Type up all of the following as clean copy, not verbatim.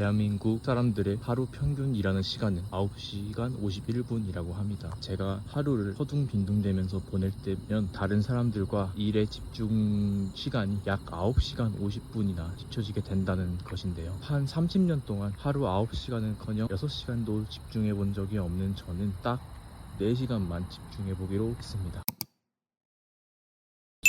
대한민국 사람들의 하루 평균 일하는 시간은 9시간 51분이라고 합니다. 제가 하루를 허둥빈둥대면서 보낼 때면 다른 사람들과 일에 집중 시간이 약 9시간 50분이나 뒤처지게 된다는 것인데요. 한 30년 동안 하루 9시간은커녕 6시간도 집중해 본 적이 없는 저는 딱 4시간만 집중해 보기로 했습니다.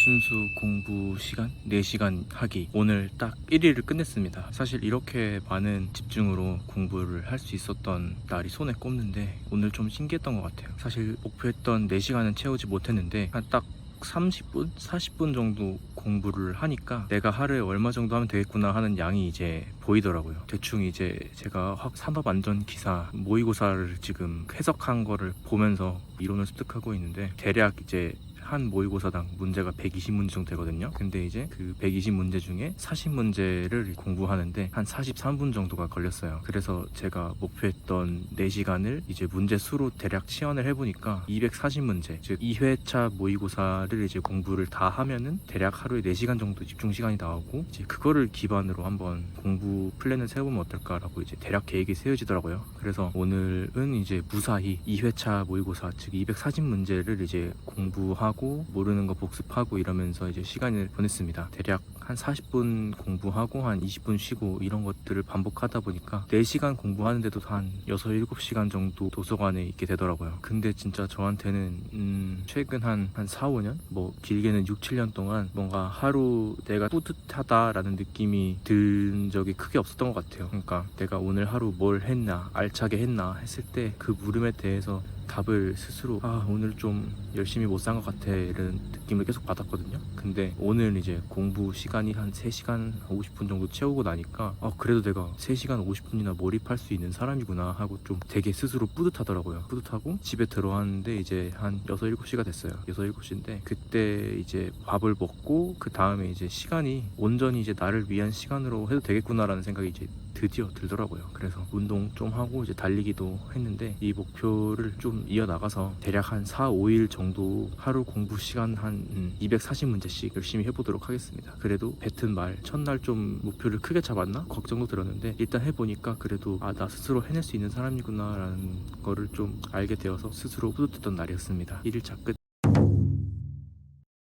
순수 공부 시간 4시간 하기, 오늘 딱 1일을 끝냈습니다. 사실 이렇게 많은 집중으로 공부를 할 수 있었던 날이 손에 꼽는데 오늘 좀 신기했던 것 같아요. 사실 목표했던 4시간은 채우지 못했는데 한 딱 30분? 40분 정도 공부를 하니까 내가 하루에 얼마 정도 하면 되겠구나 하는 양이 이제 보이더라고요. 대충 이제 제가 산업안전기사 모의고사를 지금 해석한 거를 보면서 이론을 습득하고 있는데, 대략 이제 한 모의고사당 문제가 120문제 정도 되거든요. 근데 이제 그 120문제 중에 40문제를 공부하는데 한 43분 정도가 걸렸어요. 그래서 제가 목표했던 4시간을 이제 문제 수로 대략 치환을 해보니까 240문제, 즉 2회차 모의고사를 이제 공부를 다 하면은 대략 하루에 4시간 정도 집중 시간이 나오고, 이제 그거를 기반으로 한번 공부 플랜을 세워보면 어떨까라고 이제 대략 계획이 세워지더라고요. 그래서 오늘은 이제 무사히 2회차 모의고사, 즉 240문제를 이제 공부하고 모르는 거 복습하고 이러면서 이제 시간을 보냈습니다. 대략 한 40분 공부하고 한 20분 쉬고 이런 것들을 반복하다 보니까 4시간 공부하는데도 한 6, 7시간 정도 도서관에 있게 되더라고요. 근데 진짜 저한테는 최근 한 4, 5년? 뭐 길게는 6, 7년 동안 뭔가 하루 내가 뿌듯하다라는 느낌이 든 적이 크게 없었던 것 같아요. 그러니까 내가 오늘 하루 뭘 했나, 알차게 했나 했을 때 그 물음에 대해서 답을 스스로 오늘 좀 열심히 못 산 것 같아 이런 느낌을 계속 받았거든요. 근데 오늘 이제 공부 시간이 한 3시간 50분 정도 채우고 나니까 그래도 내가 3시간 50분이나 몰입할 수 있는 사람이구나 하고 좀 되게 스스로 뿌듯하더라고요. 뿌듯하고 집에 들어왔는데 이제 한 6, 7시가 됐어요. 6, 7시인데 그때 이제 밥을 먹고 그 다음에 이제 시간이 온전히 이제 나를 위한 시간으로 해도 되겠구나라는 생각이 이제 드디어 들더라고요. 그래서 운동 좀 하고 이제 달리기도 했는데 이 목표를 좀 이어나가서 대략 한 4, 5일 정도 하루 공부 시간 한 240문제씩 열심히 해보도록 하겠습니다. 그래도 뱉은 말 첫날 좀 목표를 크게 잡았나 걱정도 들었는데 일단 해보니까 그래도 나 스스로 해낼 수 있는 사람이구나 라는 거를 좀 알게 되어서 스스로 뿌듯했던 날이었습니다. 1일차 끝.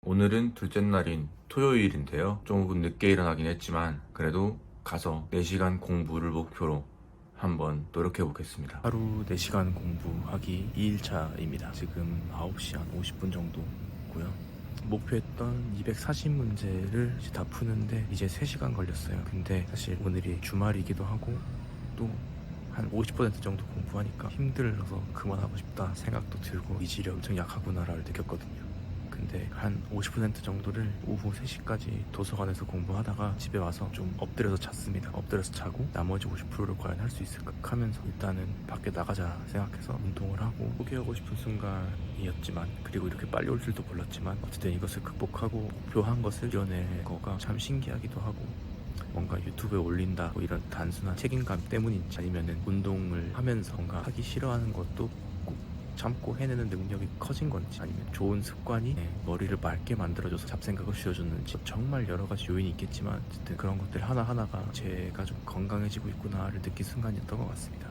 오늘은 둘째 날인 토요일인데요. 조금 늦게 일어나긴 했지만 그래도 가서 4시간 공부를 목표로 한번 노력해 보겠습니다. 하루 4시간 공부하기 2일차입니다. 지금 9시 한 50분 정도고요. 목표했던 240문제를 다 푸는데 이제 3시간 걸렸어요. 근데 사실 오늘이 주말이기도 하고 또 한 50% 정도 공부하니까 힘들어서 그만하고 싶다 생각도 들고 이질이 엄청 약하구나를 느꼈거든요. 근데 한 50% 정도를 오후 3시까지 도서관에서 공부하다가 집에 와서 좀 엎드려서 잤습니다. 엎드려서 자고 나머지 50%를 과연 할 수 있을까 하면서 일단은 밖에 나가자 생각해서 운동을 하고 포기하고 싶은 순간이었지만, 그리고 이렇게 빨리 올 줄도 몰랐지만 어쨌든 이것을 극복하고 목표한 것을 이뤄낼 거가 참 신기하기도 하고, 뭔가 유튜브에 올린다 뭐 이런 단순한 책임감 때문인지, 아니면은 운동을 하면서 뭔가 하기 싫어하는 것도 참고 해내는 능력이 커진 건지, 아니면 좋은 습관이 머리를 맑게 만들어줘서 잡생각을 쉬어줬는지, 정말 여러 가지 요인이 있겠지만 어쨌든 그런 것들 하나하나가 제가 좀 건강해지고 있구나를 느낀 순간이었던 것 같습니다.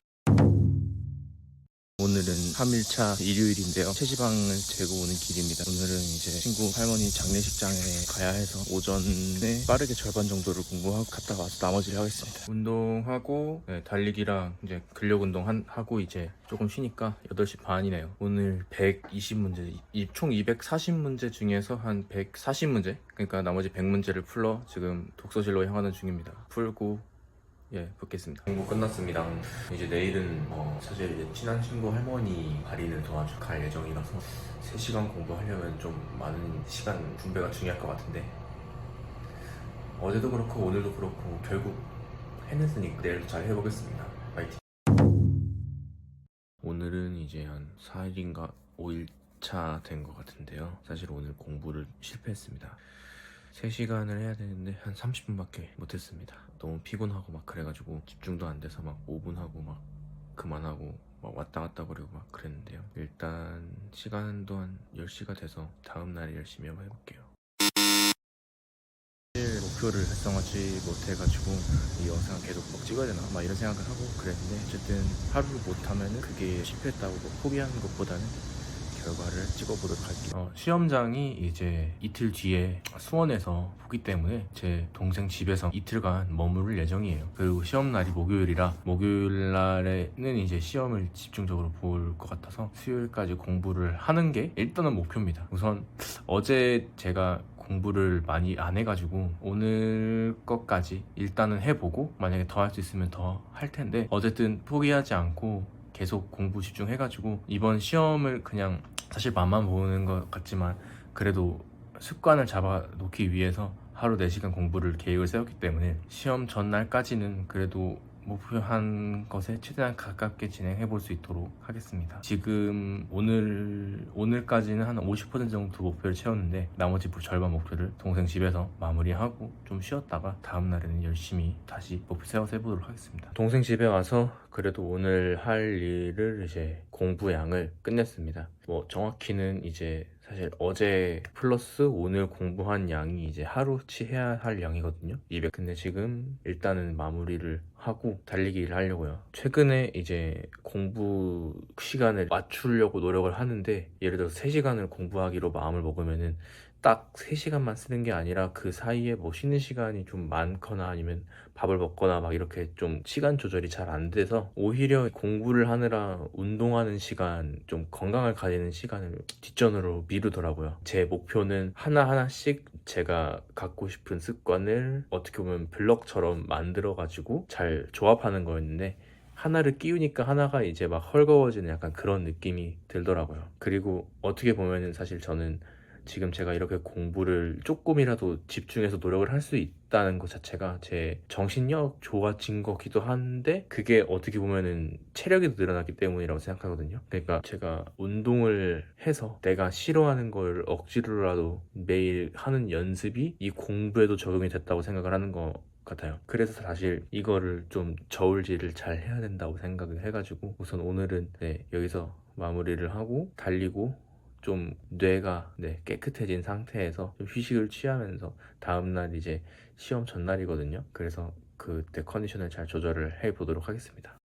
오늘은 3일차 일요일인데요. 체지방을 재고 오는 길입니다. 오늘은 이제 친구 할머니 장례식장에 가야 해서 오전에 빠르게 절반 정도를 공부하고 갔다 와서 나머지를 하겠습니다. 운동하고 달리기랑 이제 근력 운동 하고 이제 조금 쉬니까 8시 반이네요. 오늘 120문제, 총 240문제 중에서 한 140문제, 그러니까 나머지 100문제를 풀러 지금 독서실로 향하는 중입니다. 풀고 뵙겠습니다. 공부 끝났습니다. 이제 내일은 사실 이제 친한 친구 할머니 발인을 도와줄 갈 예정이라서 3시간 공부하려면 좀 많은 시간 분배가 중요할 것 같은데, 어제도 그렇고 오늘도 그렇고 결국 해냈으니까 내일도 잘 해보겠습니다. 파이팅! 오늘은 이제 한 4일인가 5일차 된 것 같은데요. 사실 오늘 공부를 실패했습니다. 3시간을 해야 되는데 한 30분밖에 못했습니다. 너무 피곤하고 막 그래가지고 집중도 안 돼서 막 5분 하고 막 그만하고 막 왔다 갔다 그러고 막 그랬는데요. 일단 시간도 한 10시가 돼서 다음날에 열심히 한번 해볼게요. 목표를 달성하지 못해가지고 이 영상을 계속 막 찍어야 되나 막 이런 생각을 하고 그랬는데, 어쨌든 하루를 못하면은 그게 실패했다고 뭐 포기하는 것보다는 결과를 찍어보도록 할게요. 시험장이 이제 이틀 뒤에 수원에서 보기 때문에 제 동생 집에서 이틀간 머무를 예정이에요. 그리고 시험날이 목요일이라 목요일날에는 이제 시험을 집중적으로 볼 것 같아서 수요일까지 공부를 하는 게 일단은 목표입니다. 우선 어제 제가 공부를 많이 안 해가지고 오늘 것까지 일단은 해보고 만약에 더 할 수 있으면 더 할 텐데, 어쨌든 포기하지 않고 계속 공부 집중해가지고 이번 시험을 그냥 사실 맛만 보는 것 같지만 그래도 습관을 잡아 놓기 위해서 하루 4시간 공부를 계획을 세웠기 때문에 시험 전날까지는 그래도 목표한 것에 최대한 가깝게 진행해 볼 수 있도록 하겠습니다. 지금 오늘까지는 한 50% 정도 목표를 채웠는데, 나머지 절반 목표를 동생 집에서 마무리하고 좀 쉬었다가 다음날에는 열심히 다시 목표 세워서 해보도록 하겠습니다. 동생 집에 와서 그래도 오늘 할 일을 이제 공부량을 끝냈습니다. 뭐 정확히는 이제 사실 어제 플러스 오늘 공부한 양이 이제 하루치 해야 할 양이거든요. 200. 근데 지금 일단은 마무리를 하고 달리기를 하려고요. 최근에 이제 공부 시간을 맞추려고 노력을 하는데, 예를 들어서 3시간을 공부하기로 마음을 먹으면은 딱 3시간만 쓰는 게 아니라 그 사이에 뭐 쉬는 시간이 좀 많거나 아니면 밥을 먹거나 막 이렇게 좀 시간 조절이 잘 안 돼서 오히려 공부를 하느라 운동하는 시간, 좀 건강을 가지는 시간을 뒷전으로 미루더라고요. 제 목표는 하나하나씩 제가 갖고 싶은 습관을 어떻게 보면 블럭처럼 만들어 가지고 잘 조합하는 거였는데, 하나를 끼우니까 하나가 이제 막 헐거워지는 약간 그런 느낌이 들더라고요. 그리고 어떻게 보면은 사실 저는 지금 제가 이렇게 공부를 조금이라도 집중해서 노력을 할 수 있다는 것 자체가 제 정신력 좋아진 거기도 한데, 그게 어떻게 보면은 체력이 늘어났기 때문이라고 생각하거든요. 그러니까 제가 운동을 해서 내가 싫어하는 걸 억지로라도 매일 하는 연습이 이 공부에도 적용이 됐다고 생각을 하는 거 같아요. 그래서 사실 이거를 좀 저울질을 잘 해야 된다고 생각을 해가지고 우선 오늘은 여기서 마무리를 하고 달리고 좀 뇌가 깨끗해진 상태에서 좀 휴식을 취하면서 다음날 이제 시험 전날이거든요. 그래서 그때 컨디션을 잘 조절을 해보도록 하겠습니다.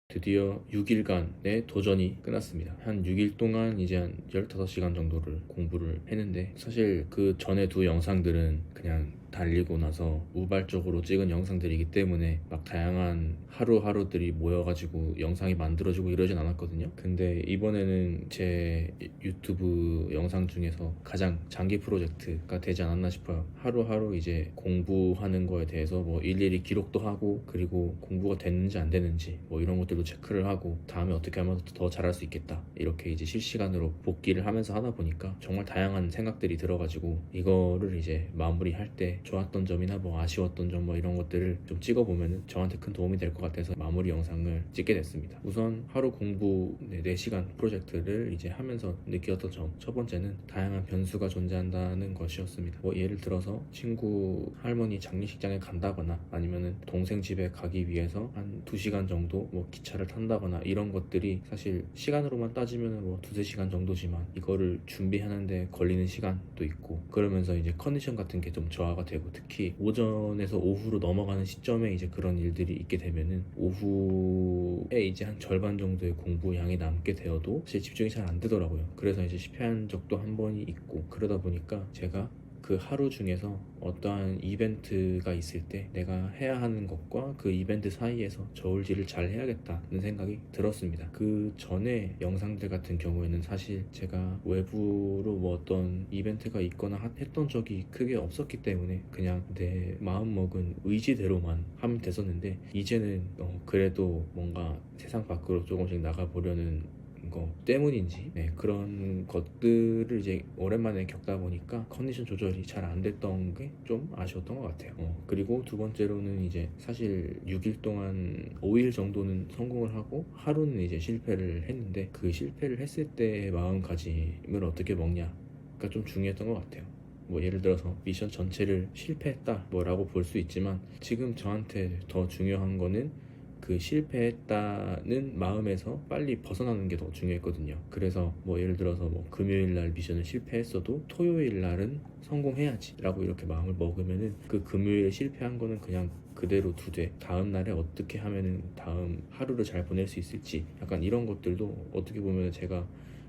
드디어 6일간의 도전이 끝났습니다. 한 6일 동안 이제 한 15시간 정도를 공부를 했는데, 사실 그 전에 두 영상들은 그냥 달리고 나서 우발적으로 찍은 영상들이기 때문에 막 다양한 하루하루들이 모여가지고 영상이 만들어지고 이러진 않았거든요. 근데 이번에는 제 유튜브 영상 중에서 가장 장기 프로젝트가 되지 않았나 싶어요. 하루하루 이제 공부하는 거에 대해서 뭐 일일이 기록도 하고, 그리고 공부가 됐는지 안 됐는지 뭐 이런 것들도 체크를 하고, 다음에 어떻게 하면 더 잘할 수 있겠다 이렇게 이제 실시간으로 복기를 하면서 하다 보니까 정말 다양한 생각들이 들어가지고, 이거를 이제 마무리할 때 좋았던 점이나 뭐 아쉬웠던 점 뭐 이런 것들을 좀 찍어보면 저한테 큰 도움이 될 것 같아서 마무리 영상을 찍게 됐습니다. 우선 하루 공부 4시간 프로젝트를 이제 하면서 느꼈던 점, 첫 번째는 다양한 변수가 존재한다는 것이었습니다. 뭐 예를 들어서 친구 할머니 장례식장에 간다거나 아니면은 동생 집에 가기 위해서 한 2시간 정도 뭐 기차를 탄다거나 이런 것들이 사실 시간으로만 따지면 뭐 2-3시간 정도지만 이거를 준비하는데 걸리는 시간도 있고, 그러면서 이제 컨디션 같은 게 좀 저하가 되고, 특히 오전에서 오후로 넘어가는 시점에 이제 그런 일들이 있게 되면은 오후에 이제 한 절반 정도의 공부 양이 남게 되어도 사실 집중이 잘 안 되더라고요. 그래서 이제 실패한 적도 한 번이 있고, 그러다 보니까 제가 그 하루 중에서 어떠한 이벤트가 있을 때 내가 해야 하는 것과 그 이벤트 사이에서 저울질을 잘 해야겠다는 생각이 들었습니다. 그 전에 영상들 같은 경우에는 사실 제가 외부로 뭐 어떤 이벤트가 있거나 했던 적이 크게 없었기 때문에 그냥 내 마음먹은 의지대로만 하면 됐었는데, 이제는 그래도 뭔가 세상 밖으로 조금씩 나가보려는 거 때문인지 그런 것들을 이제 오랜만에 겪다 보니까 컨디션 조절이 잘 안 됐던 게 좀 아쉬웠던 것 같아요. 그리고 두 번째로는 이제 사실 6일 동안 5일 정도는 성공을 하고 하루는 이제 실패를 했는데, 그 실패를 했을 때의 마음가짐을 어떻게 먹냐가 좀 중요했던 것 같아요. 뭐 예를 들어서 미션 전체를 실패했다 뭐라고 볼 수 있지만, 지금 저한테 더 중요한 거는 그 그 실패했다는 마음에서 빨리 벗어나는 게 더 중요했거든요. 그래서 뭐 예를 들어서 뭐 금요일 날 미션을 실패했어도 토요일 날은 성공해야지 라고 이렇게 마음을 먹으면은 그 금요일에 실패한 거는 그냥 그대로 두되 다음 날에 어떻게 하면은 다음 하루를 잘 보낼 수 있을지 약간 이런 것들도 어떻게 보면 제가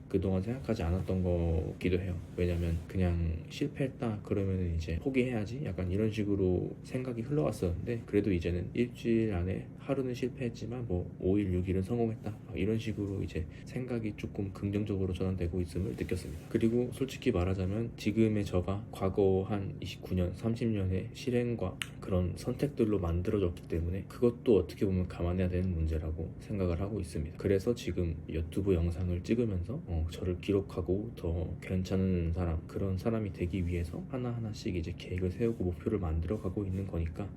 그동안 생각하지 않았던 거기도 해요. 왜냐면 그냥 실패했다 그러면은 이제 포기해야지 약간 이런 식으로 생각이 흘러왔었는데, 그래도 이제는 일주일 안에 하루는 실패했지만 뭐 5일 6일은 성공했다 막 이런 식으로 이제 생각이 조금 긍정적으로 전환되고 있음을 느꼈습니다. 그리고 솔직히 말하자면 지금의 저가 과거 한 29년 30년의 실행과 그런 선택들로 만들어졌기 때문에 그것도 어떻게 보면 감안해야 되는 문제라고 생각을 하고 있습니다. 그래서 지금 유튜브 영상을 찍으면서 저를 기록하고 더 괜찮은 사람, 그런 사람이 되기 위해서 하나하나씩 이제 계획을 세우고 목표를 만들어 가고 있는 거니까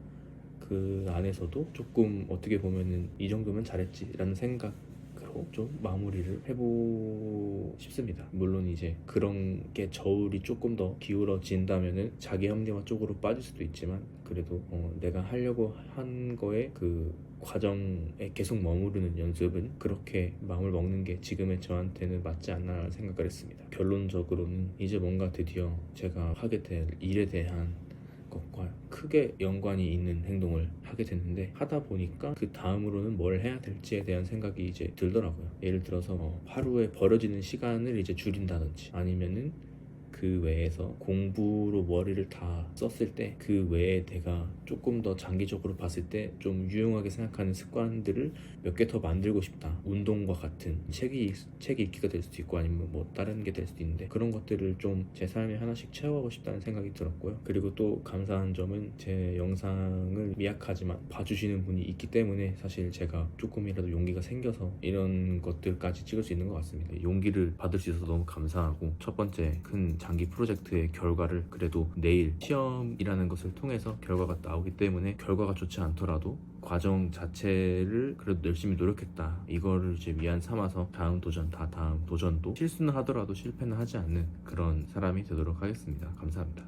그 안에서도 조금 어떻게 보면은 이 정도면 잘했지라는 생각으로 좀 마무리를 해보고 싶습니다. 물론 이제 그런 게 저울이 조금 더 기울어진다면은 자기 합리화 쪽으로 빠질 수도 있지만, 그래도 내가 하려고 한 거에 그 과정에 계속 머무르는 연습은 그렇게 마음을 먹는 게 지금의 저한테는 맞지 않나 생각을 했습니다. 결론적으로는 이제 뭔가 드디어 제가 하게 될 일에 대한 것과 크게 연관이 있는 행동을 하게 됐는데, 하다 보니까 그 다음으로는 뭘 해야 될지에 대한 생각이 이제 들더라고요. 예를 들어서 하루에 버려지는 시간을 이제 줄인다든지, 아니면은 그 외에서 공부로 머리를 다 썼을 때 그 외에 내가 조금 더 장기적으로 봤을 때 좀 유용하게 생각하는 습관들을 몇 개 더 만들고 싶다. 운동과 같은 책이 읽기가 될 수도 있고 아니면 뭐 다른 게 될 수도 있는데, 그런 것들을 좀 제 삶에 하나씩 채워가고 싶다는 생각이 들었고요. 그리고 또 감사한 점은 제 영상을 미약하지만 봐주시는 분이 있기 때문에 사실 제가 조금이라도 용기가 생겨서 이런 것들까지 찍을 수 있는 것 같습니다. 용기를 받을 수 있어서 너무 감사하고, 첫 번째 큰 장기 프로젝트의 결과를 그래도 내일 시험이라는 것을 통해서 결과가 나오기 때문에 결과가 좋지 않더라도 과정 자체를 그래도 열심히 노력했다, 이거를 이제 위안 삼아서 다음 도전도 실수는 하더라도 실패는 하지 않는 그런 사람이 되도록 하겠습니다. 감사합니다.